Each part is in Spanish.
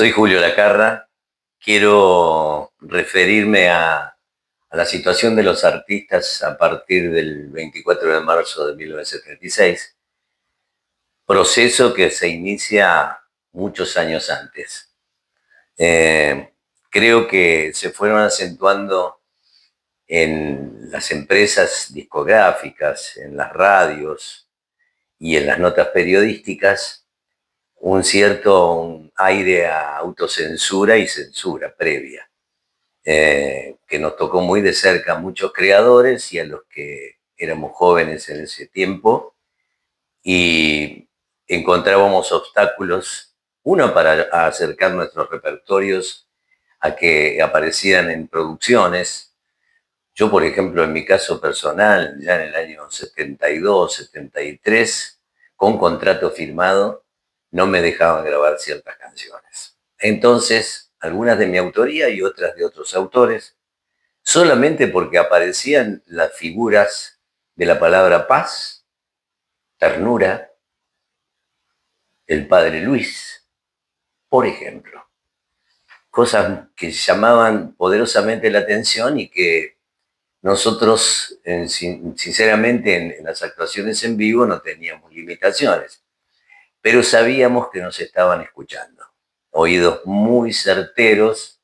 Soy Julio Lacarra. Quiero referirme a la situación de los artistas a partir del 24 de marzo de 1976, proceso que se inicia muchos años antes. Eh, Creo que se fueron acentuando en las empresas discográficas, en las radios y en las notas periodísticas un aire a autocensura y censura previa, que nos tocó muy de cerca a muchos creadores y a los que éramos jóvenes en ese tiempo, y encontrábamos obstáculos, uno para acercar nuestros repertorios a que aparecieran en producciones. Yo, por ejemplo, en mi caso personal, ya en el año 72, 73, con contrato firmado, no me dejaban grabar ciertas canciones. Entonces, algunas de mi autoría y otras de otros autores, solamente porque aparecían las figuras de la palabra paz, ternura, el padre Luis, por ejemplo. Cosas que llamaban poderosamente la atención y que nosotros, sinceramente, en las actuaciones en vivo no teníamos limitaciones, pero sabíamos que nos estaban escuchando. Oídos muy certeros,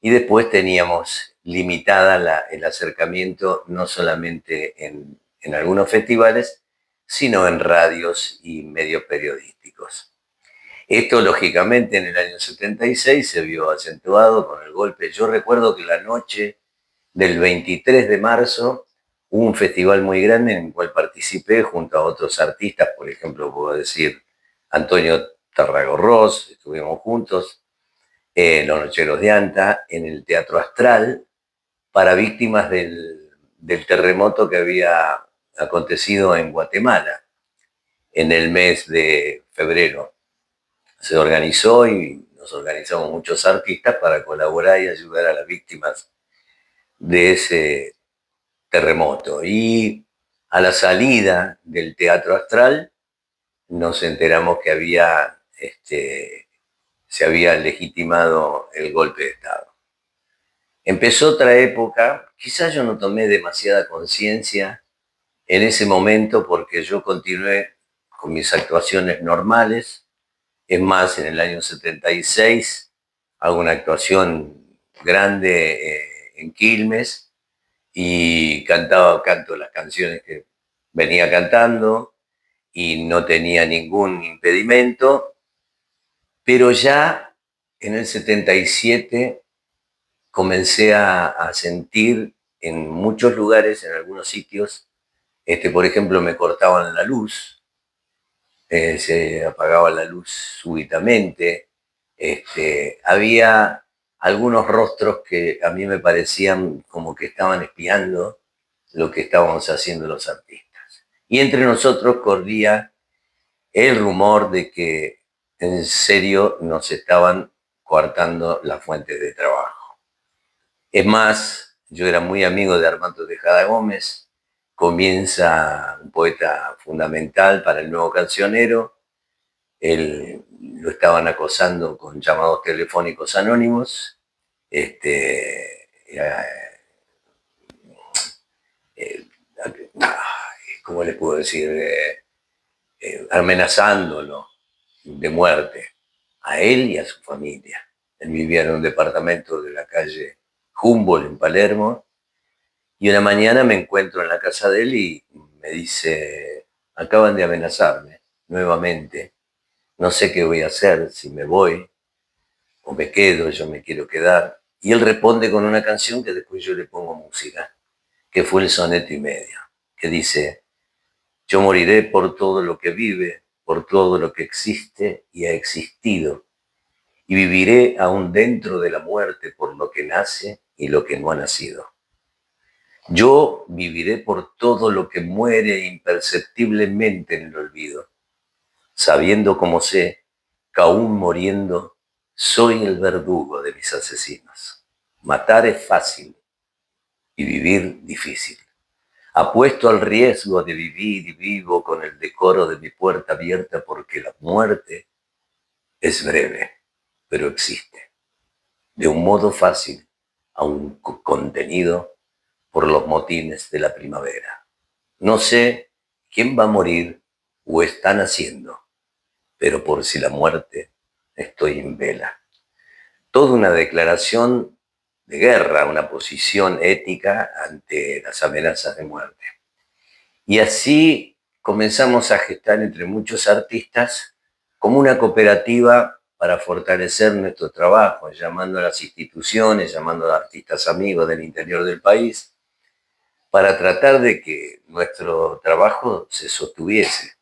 y después teníamos limitada el acercamiento no solamente en algunos festivales, sino en radios y medios periodísticos. Esto, lógicamente, en el año 76 se vio acentuado con el golpe. Yo recuerdo que la noche del 23 de marzo hubo un festival muy grande en el cual participé junto a otros artistas. Por ejemplo, puedo decir Antonio Tarragorros, estuvimos juntos, Los Nocheros de Anta, en el Teatro Astral, para víctimas del terremoto que había acontecido en Guatemala en el mes de febrero. Se organizó y nos organizamos muchos artistas para colaborar y ayudar a las víctimas de ese terremoto. Y a la salida del Teatro Astral nos enteramos que se había legitimado el golpe de Estado. Empezó otra época. Quizás yo no tomé demasiada conciencia en ese momento porque yo continué con mis actuaciones normales. Es más, en el año 76 hago una actuación grande en Quilmes y canto las canciones que venía cantando y no tenía ningún impedimento, pero ya en el 77 comencé a sentir en muchos lugares, en algunos sitios, por ejemplo, me cortaban la luz, se apagaba la luz súbitamente, había algunos rostros que a mí me parecían como que estaban espiando lo que estábamos haciendo los artistas. Y entre nosotros corría el rumor de que en serio nos estaban coartando las fuentes de trabajo. Es más, yo era muy amigo de Armando Tejada Gómez. Comienza un poeta fundamental para el nuevo cancionero. Él lo estaban acosando con llamados telefónicos anónimos, este, eh, ¿cómo les puedo decir? Amenazándolo de muerte a él y a su familia. Él vivía en un departamento de la calle Humboldt en Palermo, y una mañana me encuentro en la casa de él y me dice: acaban de amenazarme nuevamente, no sé qué voy a hacer, si me voy o me quedo, yo me quiero quedar. Y él responde con una canción que después yo le pongo música, que fue el Soneto y Medio, que dice: yo moriré por todo lo que vive, por todo lo que existe y ha existido, y viviré aún dentro de la muerte por lo que nace y lo que no ha nacido. Yo viviré por todo lo que muere imperceptiblemente en el olvido, sabiendo como sé que aún muriendo soy el verdugo de mis asesinos. Matar es fácil y vivir difícil. Apuesto al riesgo de vivir y vivo con el decoro de mi puerta abierta porque la muerte es breve. pero existe, de un modo fácil a un contenido por los motines de la primavera. No sé quién va a morir o están haciendo, pero por si la muerte estoy en vela. Toda una declaración de guerra, una posición ética ante las amenazas de muerte. Y así comenzamos a gestar entre muchos artistas como una cooperativa para fortalecer nuestro trabajo, llamando a las instituciones, llamando a artistas amigos del interior del país, para tratar de que nuestro trabajo se sostuviese.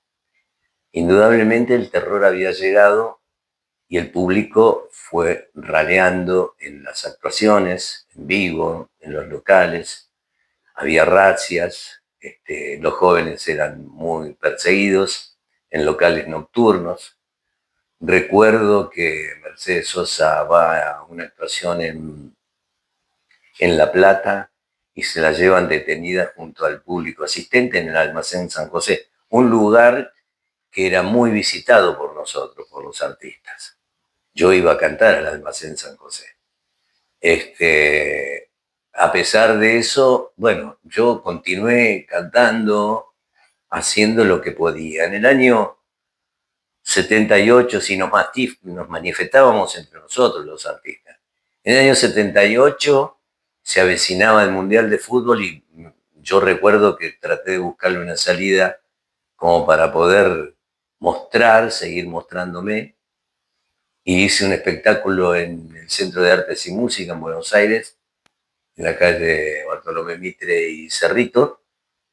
Indudablemente el terror había llegado y el público fue raneando en las actuaciones, en vivo, en los locales. Había razias, los jóvenes eran muy perseguidos en locales nocturnos. Recuerdo que Mercedes Sosa va a una actuación en La Plata y se la llevan detenida junto al público asistente en el Almacén San José, un lugar que era muy visitado por nosotros, por los artistas. Yo iba a cantar al Almacén San José. A pesar de eso, bueno, yo continué cantando, haciendo lo que podía. En el año 78, si nos manifestábamos entre nosotros los artistas. En el año 78 se avecinaba el Mundial de Fútbol y yo recuerdo que traté de buscarle una salida como para poder mostrar, seguir mostrándome, y hice un espectáculo en el Centro de Artes y Música en Buenos Aires, en la calle Bartolomé Mitre y Cerrito,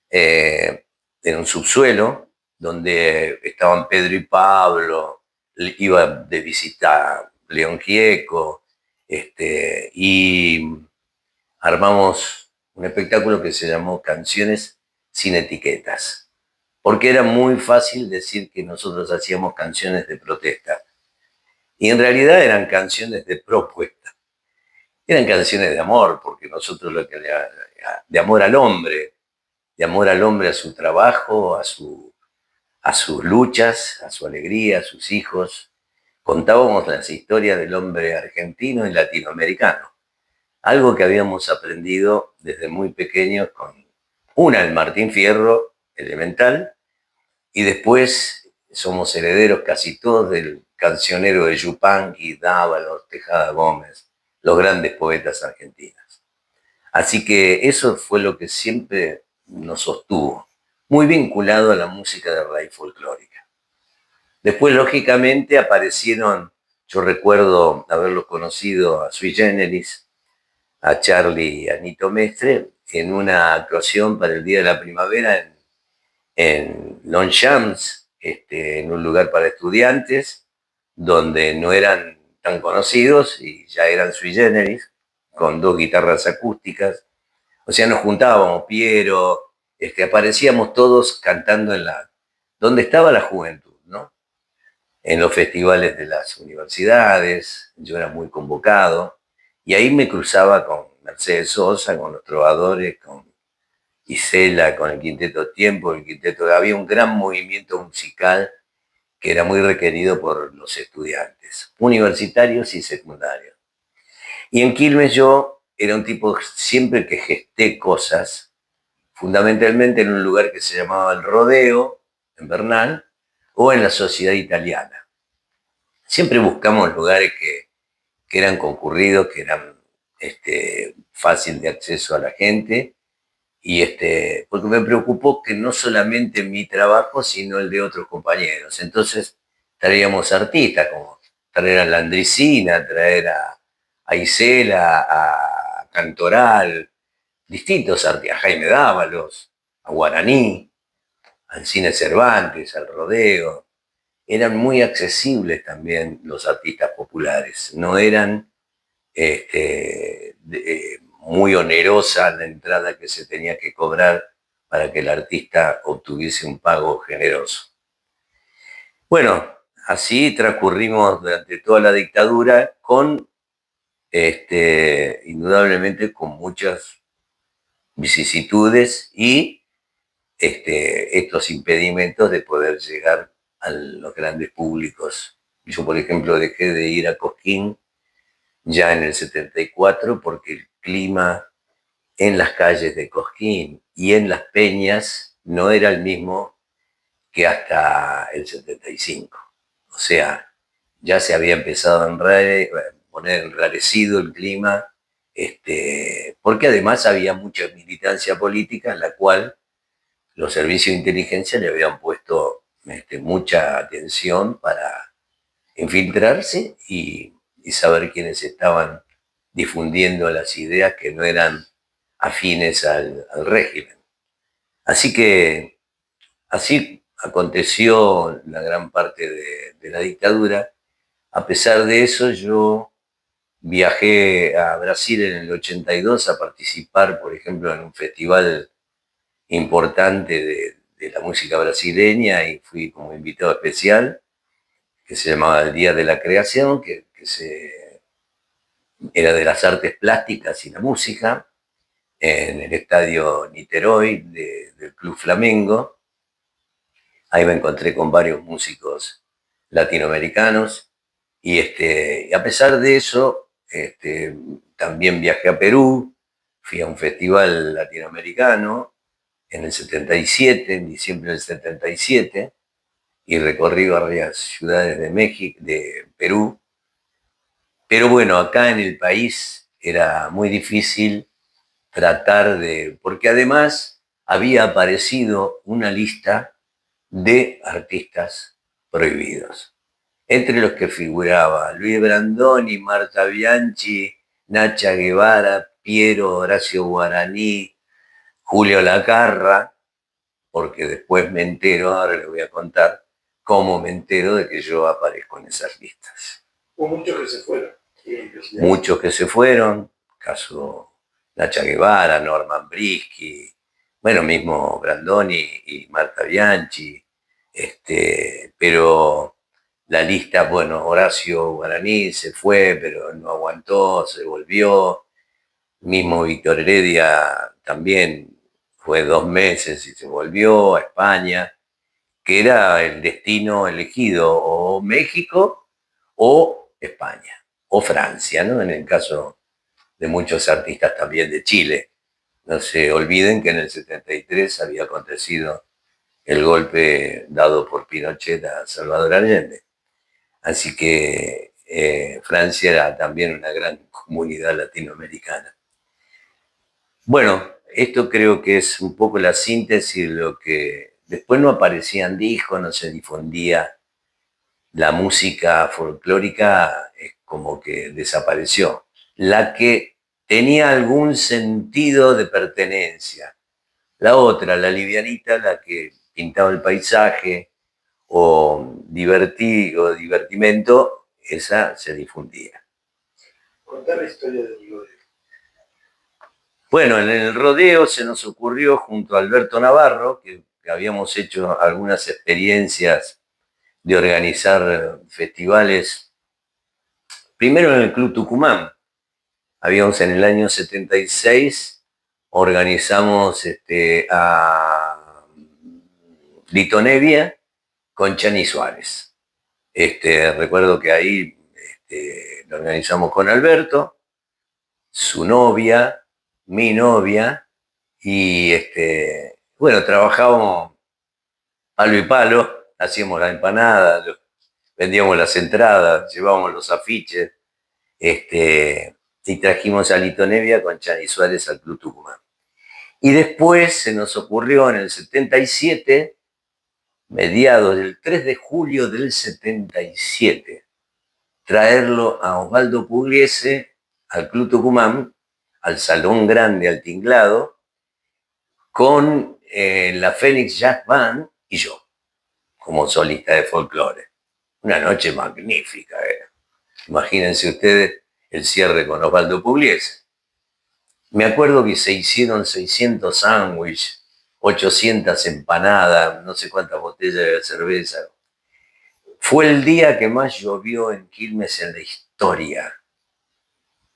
en un subsuelo, donde estaban Pedro y Pablo, iba de visita León Gieco, y armamos un espectáculo que se llamó Canciones sin etiquetas, porque era muy fácil decir que nosotros hacíamos canciones de protesta, y en realidad eran canciones de propuesta, eran canciones de amor, porque nosotros lo que de amor al hombre, de amor al hombre a su trabajo, a sus luchas, a su alegría, a sus hijos. Contábamos las historias del hombre argentino y latinoamericano, algo que habíamos aprendido desde muy pequeños con el Martín Fierro, elemental, y después somos herederos casi todos del cancionero de Yupanqui, Dávalos, Tejada Gómez, los grandes poetas argentinos. Así que eso fue lo que siempre nos sostuvo, muy vinculado a la música de raíz folclórica. Después, lógicamente, aparecieron, yo recuerdo haberlos conocido a Sui Generis, a Charlie y a Nito Mestre, en una actuación para el Día de la Primavera en Longchamps, en un lugar para estudiantes, donde no eran tan conocidos y ya eran Sui Generis, con dos guitarras acústicas. O sea, nos juntábamos, Piero, aparecíamos todos cantando donde estaba la juventud, ¿no? En los festivales de las universidades, yo era muy convocado, y ahí me cruzaba con Mercedes Sosa, con los trovadores, con Isela, con el Quinteto Tiempo, había un gran movimiento musical que era muy requerido por los estudiantes, universitarios y secundarios. Y en Quilmes yo era un tipo siempre que gesté cosas, fundamentalmente en un lugar que se llamaba El Rodeo, en Bernal, o en la Sociedad Italiana. Siempre buscamos lugares que eran concurridos, que eran fácil de acceso a la gente, y porque me preocupó que no solamente mi trabajo, sino el de otros compañeros. Entonces traíamos artistas, como traer a Landricina, traer a Isela, a Cantoral, distintos artistas, a Jaime Dávalos, a Guaraní, al Cine Cervantes, al Rodeo. Eran muy accesibles también los artistas populares, no eran muy onerosa la entrada que se tenía que cobrar para que el artista obtuviese un pago generoso. Bueno, así transcurrimos durante toda la dictadura con, indudablemente, con muchas vicisitudes y estos impedimentos de poder llegar a los grandes públicos Yo, por ejemplo, dejé de ir a Cosquín ya en el 74 porque el clima en las calles de Cosquín y en las peñas no era el mismo que hasta el 75. O sea, ya se había empezado a poner enrarecido el clima, porque además había mucha militancia política en la cual los servicios de inteligencia le habían puesto mucha atención para infiltrarse y saber quiénes estaban difundiendo las ideas que no eran afines al régimen. Así que así aconteció la gran parte de la dictadura. A pesar de eso, yo viajé a Brasil en el 82 a participar, por ejemplo, en un festival importante de la música brasileña y fui como invitado especial, que se llamaba el Día de la Creación, era de las artes plásticas y la música, en el estadio Niterói del Club Flamengo. Ahí me encontré con varios músicos latinoamericanos y a pesar de eso, también viajé a Perú, fui a un festival latinoamericano en el 77, en diciembre del 77, y recorrí varias ciudades de México, de Perú. Pero bueno, acá en el país era muy difícil porque además había aparecido una lista de artistas prohibidos, entre los que figuraba Luis Brandoni, Marta Bianchi, Nacha Guevara, Piero Horacio Guaraní, Julio Lacarra, porque después me entero, ahora les voy a contar cómo me entero de que yo aparezco en esas listas. Hubo muchos que se fueron. Muchos que se fueron, caso Nacha Guevara, Norman Brisky, bueno, mismo Brandoni y Marta Bianchi, pero la lista, bueno, Horacio Guaraní se fue, pero no aguantó, se volvió, mismo Víctor Heredia también fue 2 meses y se volvió a España, que era el destino elegido, o México o España, o Francia, ¿no? En el caso de muchos artistas también de Chile. No se olviden que en el 73 había acontecido el golpe dado por Pinochet a Salvador Allende. Así que Francia era también una gran comunidad latinoamericana. Bueno, esto creo que es un poco la síntesis de lo que después no aparecían discos, no se difundía la música folclórica, es como que desapareció. La que tenía algún sentido de pertenencia. La otra, la livianita, la que pintaba el paisaje o divertimento, esa se difundía. Contar la historia del rodeo. Bueno, en el rodeo se nos ocurrió junto a Alberto Navarro, que habíamos hecho algunas experiencias de organizar festivales, primero en el Club Tucumán. Habíamos en el año 76, organizamos a Lito Nevia con Chani Suárez. Recuerdo que ahí lo organizamos con Alberto, su novia, mi novia, y bueno, trabajábamos palo y palo, hacíamos la empanada, vendíamos las entradas, llevábamos los afiches, y trajimos a Lito Nevia con Chani Suárez al Club Tucumán. Y después se nos ocurrió en el 77, mediados del 3 de julio del 77, traerlo a Osvaldo Pugliese al Club Tucumán, al Salón Grande, al Tinglado, con la Phoenix Jazz Band y yo, como solista de folclore. Una noche magnífica era. Imagínense ustedes el cierre con Osvaldo Pugliese. Me acuerdo que se hicieron 600 sándwiches, 800 empanadas, no sé cuántas botellas de cerveza. Fue el día que más llovió en Quilmes en la historia.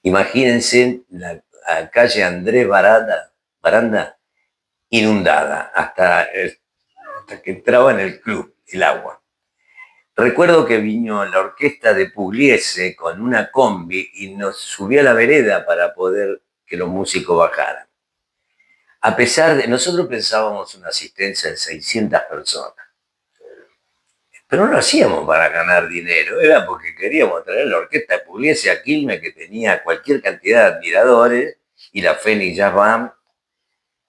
Imagínense la calle Andrés Baranda inundada hasta que entraba en el club el agua. Recuerdo que vino la orquesta de Pugliese con una combi y nos subió a la vereda para poder que los músicos bajaran. A pesar de, nosotros pensábamos una asistencia de 600 personas, pero no lo hacíamos para ganar dinero, era porque queríamos traer la orquesta de Pugliese a Quilmes, que tenía cualquier cantidad de admiradores, y la Phoenix Jazz Band.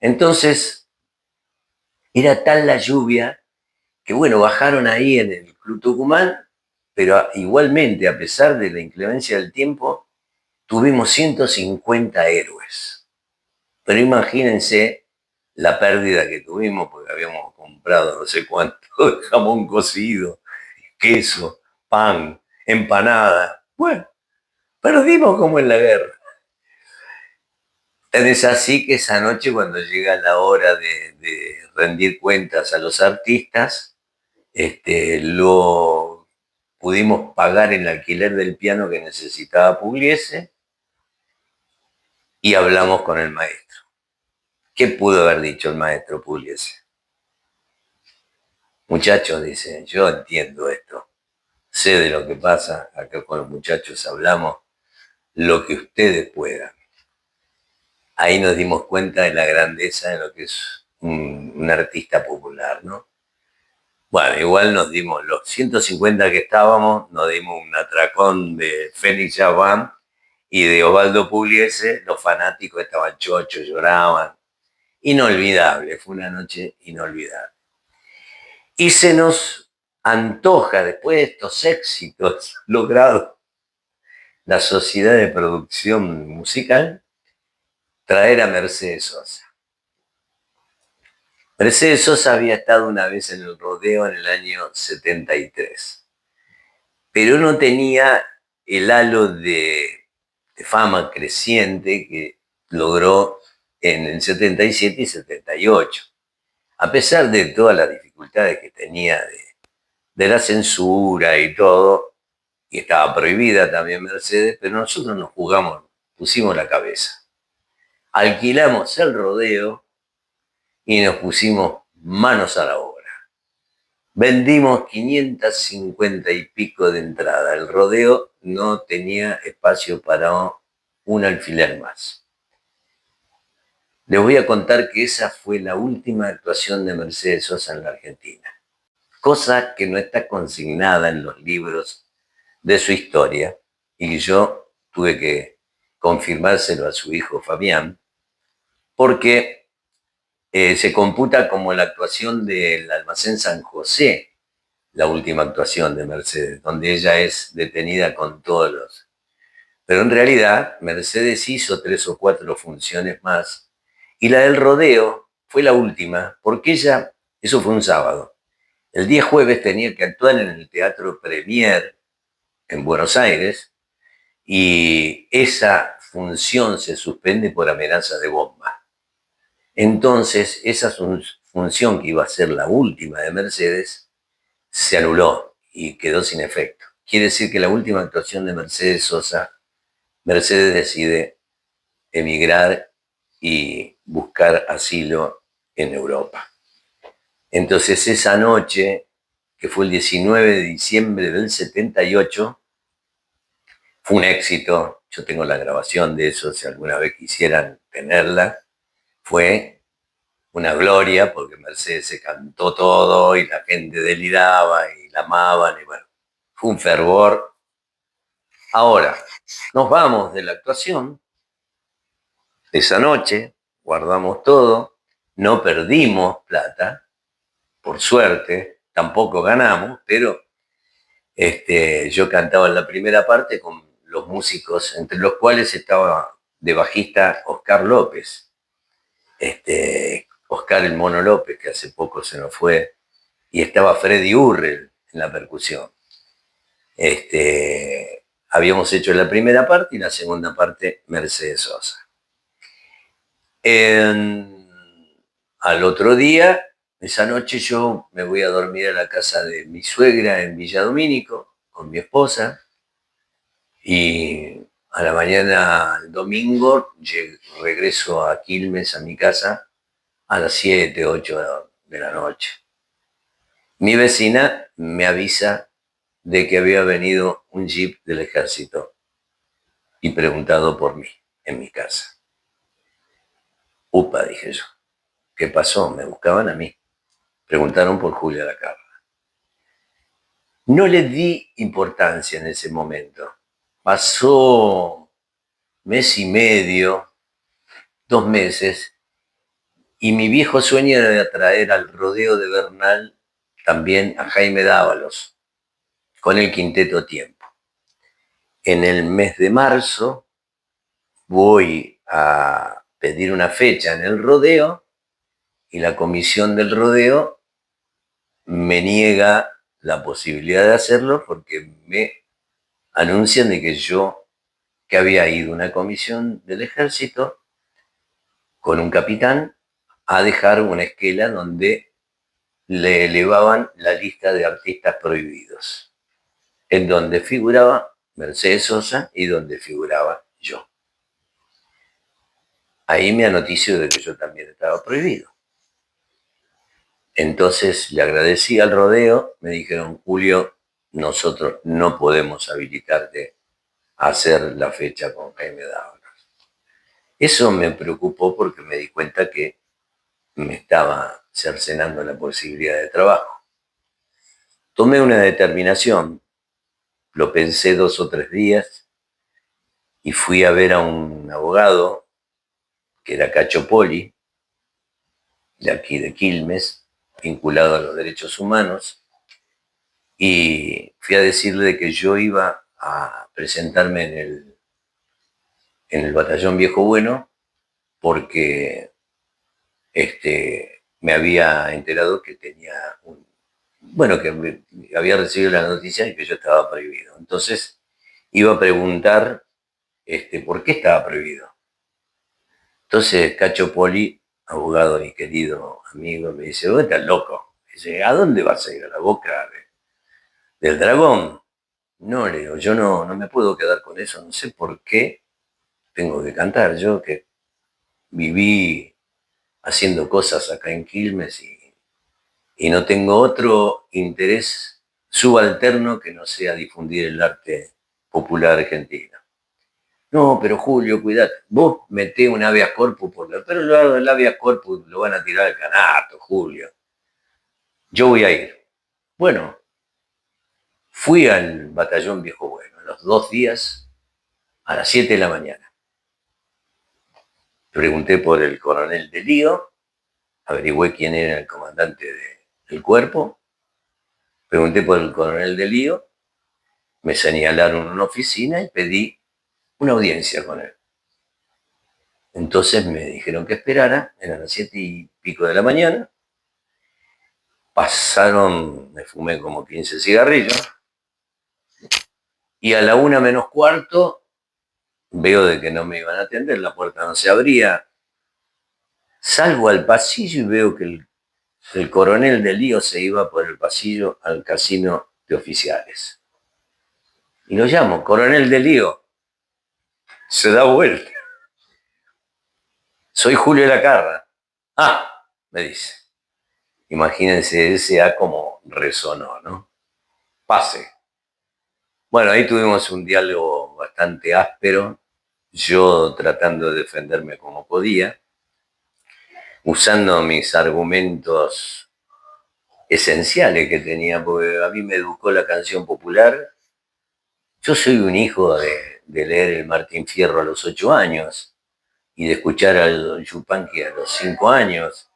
Entonces, era tal la lluvia que, bueno, bajaron ahí en el Club Tucumán, pero igualmente, a pesar de la inclemencia del tiempo, tuvimos 150 héroes. Pero imagínense la pérdida que tuvimos porque habíamos comprado no sé cuánto jamón cocido, queso, pan, empanada. Bueno, perdimos como en la guerra. Es así que esa noche, cuando llega la hora de rendir cuentas a los artistas, lo pudimos pagar el alquiler del piano que necesitaba Pugliese y hablamos con el maestro. ¿Qué pudo haber dicho el maestro Pugliese? Muchachos, dice, yo entiendo esto, sé de lo que pasa, acá con los muchachos hablamos lo que ustedes puedan. Ahí nos dimos cuenta de la grandeza de lo que es un artista popular, ¿no? Bueno, igual nos dimos, los 150 que estábamos, nos dimos un atracón de Félix Chabán y de Osvaldo Pugliese, los fanáticos estaban chochos, lloraban. Inolvidable, fue una noche inolvidable. Y se nos antoja, después de estos éxitos logrados, la sociedad de producción musical, traer a Mercedes Sosa. Mercedes Sosa había estado una vez en el rodeo en el año 73, pero no tenía el halo de fama creciente que logró en el 77 y 78. A pesar de todas las dificultades que tenía de la censura y todo, y estaba prohibida también Mercedes, pero nosotros nos jugamos, pusimos la cabeza. Alquilamos el rodeo y nos pusimos manos a la obra. Vendimos 550 y pico de entrada. El rodeo no tenía espacio para un alfiler más. Les voy a contar que esa fue la última actuación de Mercedes Sosa en la Argentina, cosa que no está consignada en los libros de su historia y que yo tuve que confirmárselo a su hijo Fabián, porque se computa como la actuación del Almacén San José, la última actuación de Mercedes, donde ella es detenida con todos los... Pero en realidad Mercedes hizo 3 o 4 funciones más y la del rodeo fue la última, porque ella, eso fue un sábado, el día jueves tenía que actuar en el Teatro Premier en Buenos Aires y esa función se suspende por amenaza de bomba. Entonces, esa función que iba a ser la última de Mercedes se anuló y quedó sin efecto. Quiere decir que la última actuación de Mercedes Sosa, Mercedes decide emigrar y buscar asilo en Europa. Entonces, esa noche, que fue el 19 de diciembre del 78, fue un éxito. Yo tengo la grabación de eso, si alguna vez quisieran tenerla. Fue una gloria porque Mercedes se cantó todo y la gente deliraba y la amaban y bueno, fue un fervor. Ahora, nos vamos de la actuación esa noche, guardamos todo, no perdimos plata, por suerte, tampoco ganamos, pero yo cantaba en la primera parte con los músicos, entre los cuales estaba de bajista Oscar López, Oscar el Mono López, que hace poco se nos fue, y estaba Freddy Urrell en la percusión. Habíamos hecho la primera parte y la segunda parte Mercedes Sosa. Al otro día, esa noche yo me voy a dormir a la casa de mi suegra en Villa Domínico con mi esposa y a la mañana el domingo regreso a Quilmes, a mi casa, a las 7, 8 de la noche. Mi vecina me avisa de que había venido un jeep del ejército y preguntado por mí en mi casa. Upa, dije yo. ¿Qué pasó? Me buscaban a mí. Preguntaron por Julia Lacarra. No le di importancia en ese momento. Pasó mes y medio, 2 meses, y mi viejo sueño era de atraer al rodeo de Bernal también a Jaime Dávalos, con el Quinteto Tiempo. En el mes de marzo voy a pedir una fecha en el rodeo y la comisión del rodeo me niega la posibilidad de hacerlo porque me anuncian de que había ido una comisión del ejército con un capitán a dejar una esquela donde le elevaban la lista de artistas prohibidos, en donde figuraba Mercedes Sosa y donde figuraba yo. Ahí me anotició de que yo también estaba prohibido. Entonces le agradecí al rodeo, me dijeron, Julio, nosotros no podemos habilitarte a hacer la fecha con Jaime Dávalos. Eso me preocupó porque me di cuenta que me estaba cercenando la posibilidad de trabajo. Tomé una determinación, lo pensé 2 o 3 días y fui a ver a un abogado que era Cacho Poli, de aquí de Quilmes, vinculado a los derechos humanos, y fui a decirle que yo iba a presentarme en el batallón Viejo Bueno porque me había enterado que tenía que había recibido la noticia y que yo estaba prohibido. Entonces iba a preguntar por qué estaba prohibido. Entonces Cacho Poli, abogado, mi querido amigo, me dice, vos estás loco. Dice, ¿a dónde vas a ir? ¿A la boca del dragón? No, le digo, yo no me puedo quedar con eso, no sé por qué tengo que cantar. Yo que viví haciendo cosas acá en Quilmes y no tengo otro interés subalterno que no sea difundir el arte popular argentino. No, pero Julio, cuidate, vos metés un habeas corpus pero el habeas corpus lo van a tirar al canasto, Julio. Yo voy a ir. Bueno, fui al batallón Viejo Bueno, los 2 días, a las 7 de la mañana. Pregunté por el coronel de Lío, averigüé quién era el comandante del cuerpo, pregunté por el coronel de Lío, me señalaron una oficina y pedí una audiencia con él. Entonces me dijeron que esperara, eran las 7:00 de la mañana, pasaron, me fumé como 15 cigarrillos, y a la 1 menos cuarto veo de que no me iban a atender, la puerta no se abría, salgo al pasillo y veo que el coronel de Lío se iba por el pasillo al casino de oficiales. Y lo llamo, coronel de Lío, se da vuelta. Soy Julio Lacarra. Ah, me dice. Imagínense ese A como resonó, ¿no? Pase. Bueno, ahí tuvimos un diálogo bastante áspero, yo tratando de defenderme como podía, usando mis argumentos esenciales que tenía, porque a mí me educó la canción popular. Yo soy un hijo de leer el Martín Fierro a los 8 años y de escuchar al Yupanqui a los 5 años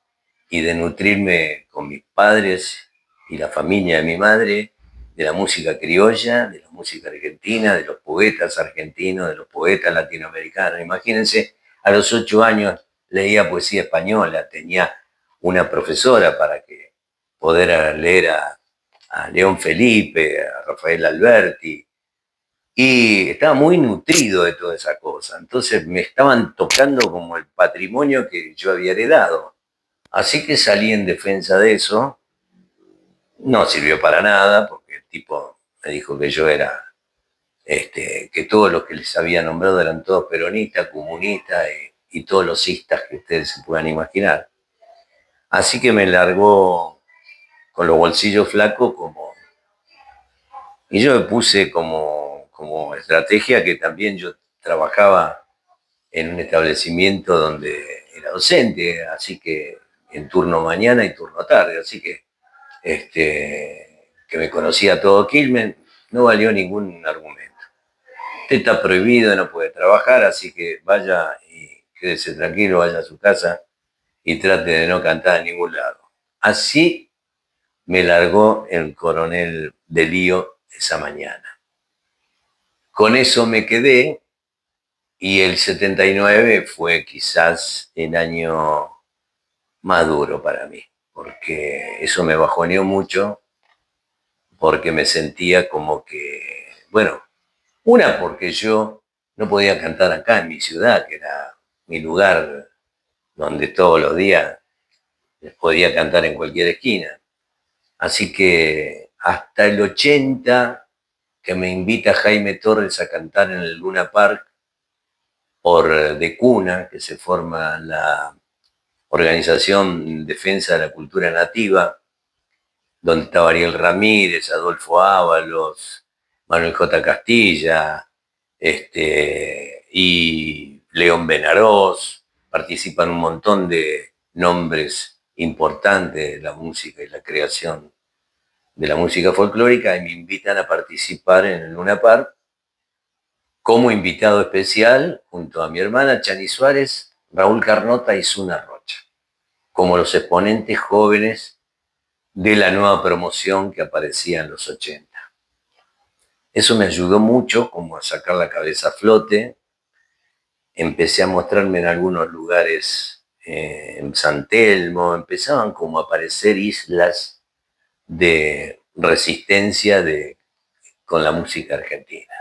y de nutrirme con mis padres y la familia de mi madre de la música criolla, de la música argentina, de los poetas argentinos, de los poetas latinoamericanos. Imagínense, a los 8 años leía poesía española, tenía una profesora para que poder leer a León Felipe, a Rafael Alberti, y estaba muy nutrido de toda esa cosa. Entonces me estaban tocando como el patrimonio que yo había heredado. Así que salí en defensa de eso. No sirvió para nada, porque el tipo me dijo que yo era, que todos los que les había nombrado eran todos peronistas, comunistas y todos los cistas que ustedes se puedan imaginar. Así que me largó con los bolsillos flacos Y yo me puse como estrategia que también yo trabajaba en un establecimiento donde era docente, así que en turno mañana y turno tarde, así que me conocía todo Quilmes, no valió ningún argumento. Usted está prohibido, no puede trabajar, así que vaya y quédese tranquilo, vaya a su casa y trate de no cantar en ningún lado. Así me largó el coronel de Lío esa mañana. Con eso me quedé y el 79 fue quizás el año más duro para mí, porque eso me bajoneó mucho, porque me sentía como que, bueno, una porque yo no podía cantar acá en mi ciudad, que era mi lugar donde todos los días podía cantar en cualquier esquina. Así que hasta el 80 que me invita Jaime Torres a cantar en el Luna Park por de cuna, que se forma la Organización Defensa de la Cultura Nativa, donde estaba Ariel Ramírez, Adolfo Ábalos, Manuel J. Castilla, y León Benarós, participan un montón de nombres importantes de la música y la creación de la música folclórica, y me invitan a participar en el Luna Park como invitado especial junto a mi hermana Chani Suárez, Raúl Carnota y Zuna Rocha, como los exponentes jóvenes de la nueva promoción que aparecía en los 80. Eso me ayudó mucho como a sacar la cabeza a flote. Empecé a mostrarme en algunos lugares, en San Telmo, empezaban como a aparecer islas de resistencia con la música argentina.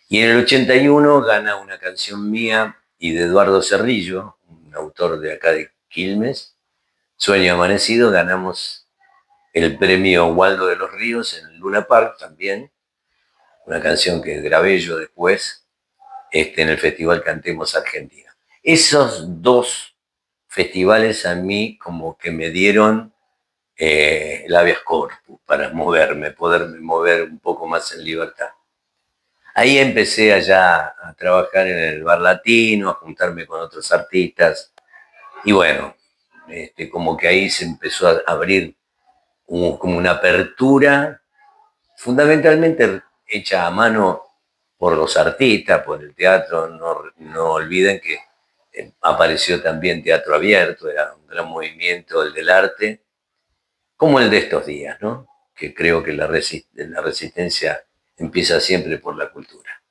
Y en el 81 gana una canción mía y de Eduardo Cerrillo, un autor de acá de Quilmes, Sueño Amanecido. Ganamos el premio Waldo de los Ríos en el Luna Park también, una canción que grabé yo después en el Festival Cantemos Argentina. Esos dos festivales a mí como que me dieron el habeas corpus para moverme, poderme mover un poco más en libertad. Ahí empecé allá a trabajar en el bar latino, a juntarme con otros artistas y bueno, como que ahí se empezó a abrir como una apertura fundamentalmente hecha a mano por los artistas, por el teatro. No olviden que apareció también teatro abierto, era un gran movimiento el del arte, como el de estos días, ¿no? Que creo que la resistencia empieza siempre por la cultura.